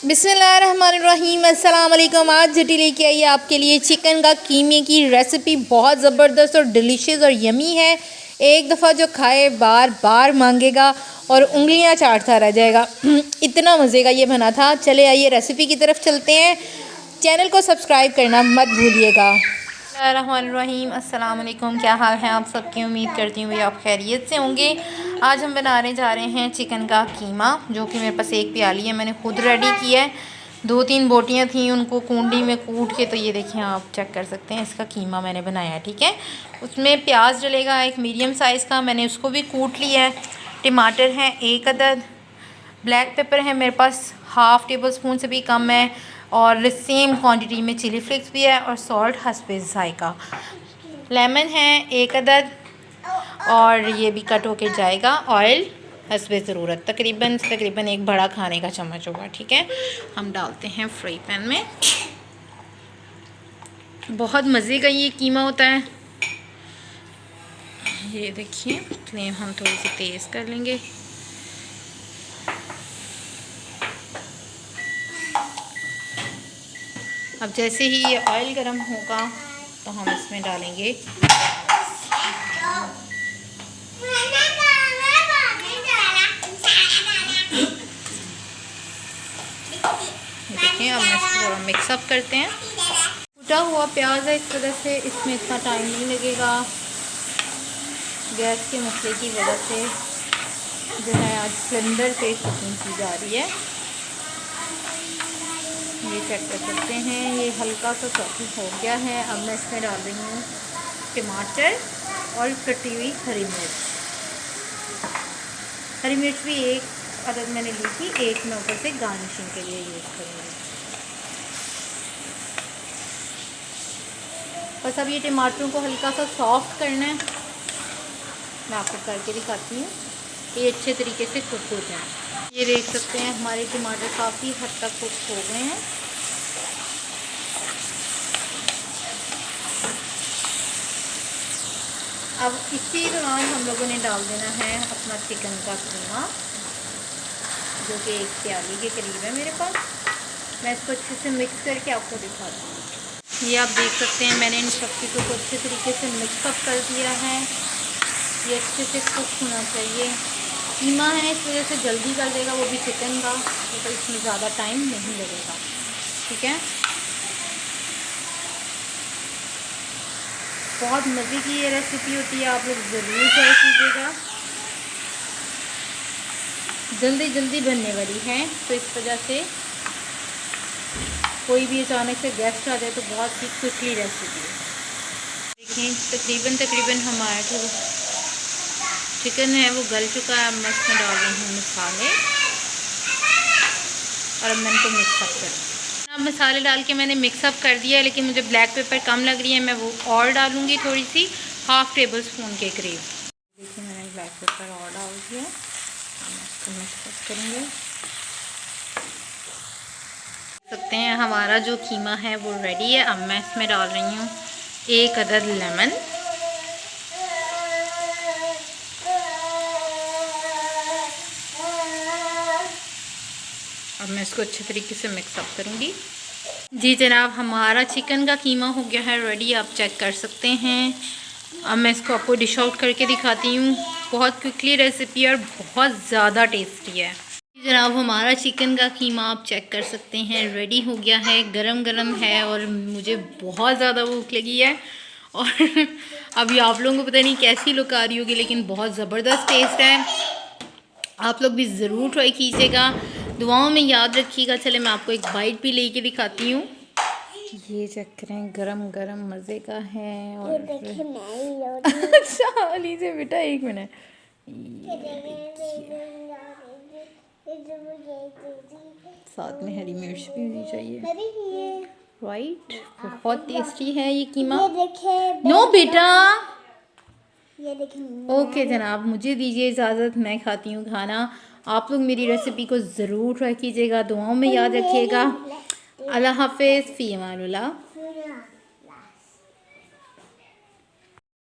बिस्मिल्लाहिर्रहमानिर्रहीम, अस्सलाम वालेकुम। आज जटी लेके आई है आपके लिए चिकन का कीमे की रेसिपी। बहुत ज़बरदस्त और डिलीशियस और यमी है। एक दफ़ा जो खाए बार बार मांगेगा और उंगलियां चाटता रह जाएगा। इतना मज़े का ये बना था। चले आइए रेसिपी की तरफ चलते हैं। चैनल को सब्सक्राइब करना मत भूलिएगा। बिस्मिल्लाहिर्रहमानिर्रहीम, अस्सलाम वालेकुम। क्या हाल है आप सबकी? उम्मीद करती हूँ आप खैरियत से होंगे। आज हम बनाने जा रहे हैं चिकन का कीमा, जो कि मेरे पास एक प्याली है, मैंने खुद रेडी किया है। 2-3 बोटियाँ थी, उनको कुंडी में कूट के, तो ये देखिए आप चेक कर सकते हैं, इसका कीमा मैंने बनाया है। ठीक है, उसमें प्याज डलेगा एक मीडियम साइज़ का, मैंने उसको भी कूट लिया है। टमाटर हैं 1 अदद, ब्लैक पेपर है मेरे पास हाफ़ टेबल स्पून से भी कम है, और सेम क्वांटिटी में चिली फ्लेक्स भी है, और सॉल्ट हस्बे ज़ायका। लेमन है 1 अदद, और ये भी कट होके जाएगा। ऑयल हस्बे ज़रूरत, तकरीबन एक बड़ा खाने का चम्मच होगा। ठीक है, हम डालते हैं फ्राई पैन में। बहुत मज़े का ये कीमा होता है। ये देखिए, फ्लेम हम थोड़ी सी तेज़ कर लेंगे। अब जैसे ही ये ऑयल गर्म होगा तो हम इसमें डालेंगे, देखिए अब इसको मिक्सअप करते हैं। कूटा हुआ प्याज है, इस वजह से इसमें इतना टाइम नहीं लगेगा। गैस के मसले की वजह से जो है आज सिलेंडर पे कुकिंग की जा रही है। ये चेक कर सकते हैं, ये हल्का सा सॉफ्ट हो गया है। अब मैं इसमें डाल रही हूँ टमाटर और कटी हुई हरी मिर्च। हरी मिर्च भी 1 अदद मैंने ली थी, 1 मैं ऊपर से गार्निशिंग के लिए यूज़ करूँगी। बस अब ये टमाटरों को हल्का सा सॉफ्ट करना है। मैं आपको करके दिखाती हूँ, ये अच्छे तरीके से कुक हो जाए। ये देख सकते हैं हमारे टमाटर काफ़ी हद तक कुक हो गए हैं। अब इसी दौरान हम लोगों ने डाल देना है अपना चिकन का कीमा, जो कि 1 प्याली के करीब है मेरे पास। मैं इसको अच्छे से मिक्स करके आपको दिखाती हूँ। ये आप देख सकते हैं, मैंने इन सब चीज़ों को अच्छे तरीके से मिक्सअप कर दिया है। ये अच्छे से कुक होना चाहिए। कीमा है, इस वजह से जल्दी कर देगा, वो भी चिकन का, तो इसमें ज़्यादा टाइम नहीं लगेगा। ठीक है, बहुत मज़े की ये रेसिपी होती है, आप लोग ज़रूर ट्राई कीजिएगा। जल्दी बनने वाली है, तो इस वजह से कोई भी अचानक से गेस्ट आ जाए तो बहुत ही क्विकली रेसिपी है। देखिए तकरीबन हमारा जो चिकन है वो गल चुका है। अब मैं इसमें डाल रही हूँ मसाले, और अब मैं इनको मिक्सअप कर, अब मसाले डाल के मैंने मिक्सअप कर दिया है, लेकिन मुझे ब्लैक पेपर कम लग रही है, मैं वो और डालूँगी थोड़ी सी, हाफ़ टेबल स्पून के करीब। देखिए मैंने ब्लैक पेपर और डाल दिया, हम इसको मिक्सअप करेंगे। सकते हैं हमारा जो कीमा है वो रेडी है। अब मैं इसमें डाल रही हूँ 1 अदद लेमन, अब मैं इसको अच्छे तरीके से मिक्सअप करूँगी। जी जनाब, हमारा चिकन का कीमा हो गया है रेडी, आप चेक कर सकते हैं। अब मैं इसको आपको डिश आउट करके दिखाती हूँ। बहुत क्विकली रेसिपी और बहुत ज़्यादा टेस्टी है। जी जनाब, हमारा चिकन का कीमा आप चेक कर सकते हैं, रेडी हो गया है। गरम गरम है और मुझे बहुत ज़्यादा भूख लगी है, और अभी आप लोगों को पता नहीं कैसी लुक आ रही होगी, लेकिन बहुत ज़बरदस्त टेस्ट है। आप लोग भी ज़रूर ट्राई कीजिएगा, दुआओं में याद रखिएगा। चले मैं आपको एक बाइट भी लेके दिखाती हूँ। ये चेक करें, गरम गरम मज़े का है। और अच्छा लीजिए बेटा, 1 मिनट, साथ में हरी मिर्च भी होनी चाहिए। राइट, बहुत टेस्टी है ये कीमा। नो बेटा, ओके जनाब, मुझे दीजिए इजाज़त, मैं खाती हूँ खाना। आप लोग मेरी रेसिपी को ज़रूर ट्राई कीजिएगा, दुआओं में याद रखिएगा। अल्लाह हाफ़िज़, फ़ी अमानिल्लाह।